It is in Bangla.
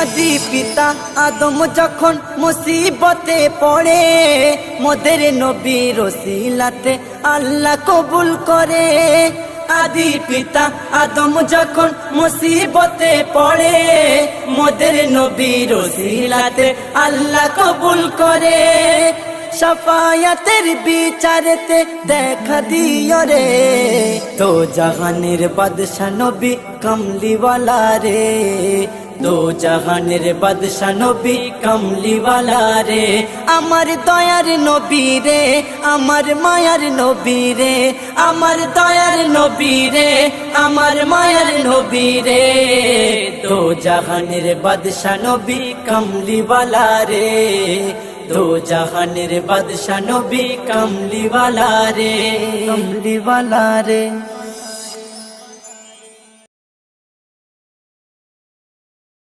আদি পিতা আদম যখন মুসিবতে পড়ে, মোদের নবীর ওসিলাতে আল্লাহ কবুল করে। আদি পিতা আদম যখন মুসিবতে পড়ে, মোদের নবীর ওসিলাতে আল্লাহ কবুল করে। শাফায়াতের বিচারেতে দেখা দিও রে, তো জাহানের বাদশা নবী কমলিওয়ালা রে, দো জাহানের বাদশা নবী কমলিওয়ালা রে। আমার দয়ার নবী রে, আমার মায়ার নবী রে, আমার দয়ার নবী রে, আমার মায়ার নবী রে, দো জাহানের বাদশা নবী কমলিওয়ালা রে, দো জাহানের বাদশা নবী কমলিওয়ালা রে, কমলিওয়ালা রে।